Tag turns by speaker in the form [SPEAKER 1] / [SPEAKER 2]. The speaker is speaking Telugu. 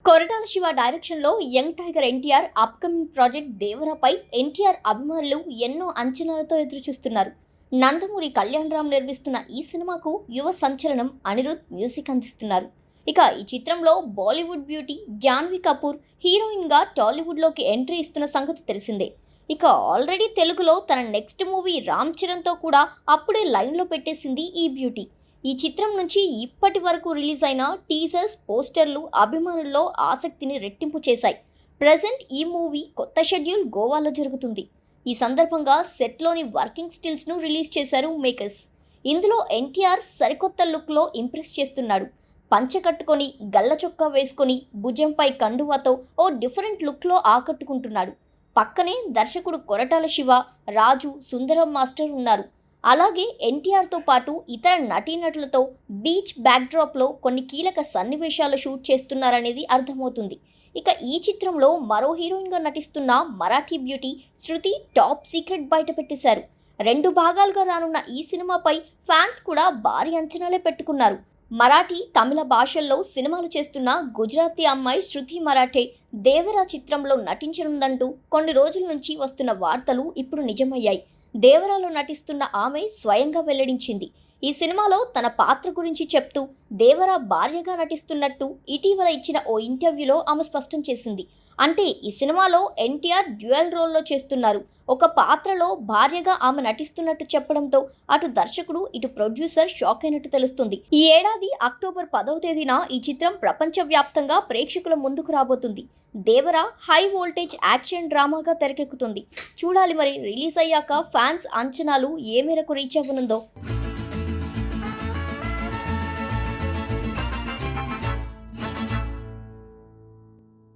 [SPEAKER 1] కొరటాల శివ డైరెక్షన్లో young tiger NTR upcoming project దేవరాపై ఎన్టీఆర్ అభిమానులు ఎన్నో అంచనాలతో ఎదురుచూస్తున్నారు. నందమూరి కళ్యాణ్ రామ్ నిర్మిస్తున్న ఈ సినిమాకు యువ సంచలనం అనిరుద్ మ్యూజిక్ అందిస్తున్నారు. ఇక ఈ చిత్రంలో బాలీవుడ్ బ్యూటీ జాన్వీ కపూర్ హీరోయిన్గా టాలీవుడ్లోకి ఎంట్రీ ఇస్తున్న సంగతి తెలిసిందే. ఇక ఆల్రెడీ తెలుగులో తన నెక్స్ట్ మూవీ రామ్ చరణ్తో కూడా అప్పుడే లైన్లో పెట్టేసింది ఈ బ్యూటీ. ఈ చిత్రం నుంచి ఇప్పటి వరకు రిలీజ్ అయిన టీజర్స్, పోస్టర్లు అభిమానుల్లో ఆసక్తిని రెట్టింపు చేశాయి. ప్రజెంట్ ఈ మూవీ కొత్త షెడ్యూల్ గోవాలో జరుగుతుంది. ఈ సందర్భంగా సెట్లోని వర్కింగ్ స్టిల్స్ను రిలీజ్ చేశారు మేకర్స్. ఇందులో ఎన్టీఆర్ సరికొత్త లుక్లో ఇంప్రెస్ చేస్తున్నాడు. పంచ కట్టుకొని, గల్ల చొక్కా వేసుకొని, భుజంపై కండువాతో ఓ డిఫరెంట్ లుక్లో ఆకట్టుకుంటున్నాడు. పక్కనే దర్శకుడు కొరటాల శివ, రాజు, సుందరం మాస్టర్ ఉన్నారు. అలాగే ఎన్టీఆర్తో పాటు ఇతర నటీనటులతో బీచ్ బ్యాక్డ్రాప్లో కొన్ని కీలక సన్నివేశాలు షూట్ చేస్తున్నారనేది అర్థమవుతుంది. ఇక ఈ చిత్రంలో మరో హీరోయిన్గా నటిస్తున్న మరాఠీ బ్యూటీ శృతి టాప్ సీక్రెట్ బయట పెట్టేశారు. 2 భాగాలుగా రానున్న ఈ సినిమాపై ఫ్యాన్స్ కూడా భారీ అంచనాలే పెట్టుకున్నారు. మరాఠీ, తమిళ భాషల్లో సినిమాలు చేస్తున్న గుజరాతీ అమ్మాయి శృతి మరాఠే దేవరా చిత్రంలో నటించనుందంటూ కొన్ని రోజుల నుంచి వస్తున్న వార్తలు ఇప్పుడు నిజమయ్యాయి. దేవరాలో నటిస్తున్న ఆమె స్వయంగా వెల్లడించింది. ఈ సినిమాలో తన పాత్ర గురించి చెప్తూ దేవరా భార్యగా నటిస్తున్నట్టు ఇటీవల ఇచ్చిన ఓ ఇంటర్వ్యూలో ఆమె స్పష్టం చేసింది. అంటే ఈ సినిమాలో ఎన్టీఆర్ డ్యూయల్ రోల్లో చేస్తున్నారు. ఒక పాత్రలో భార్యగా ఆమె నటిస్తున్నట్టు చెప్పడంతో అటు దర్శకుడు, ఇటు ప్రొడ్యూసర్ షాక్ అయినట్టు తెలుస్తుంది. ఈ ఏడాది అక్టోబర్ 10వ తేదీన ఈ చిత్రం ప్రపంచవ్యాప్తంగా ప్రేక్షకుల ముందుకు రాబోతుంది. దేవరా హై వోల్టేజ్ యాక్షన్ డ్రామాగా తెరకెక్కుతుంది. చూడాలి మరి రిలీజ్ అయ్యాక ఫ్యాన్స్ అంచనాలు ఏ మేరకు రీచ్ అవ్వనుందో.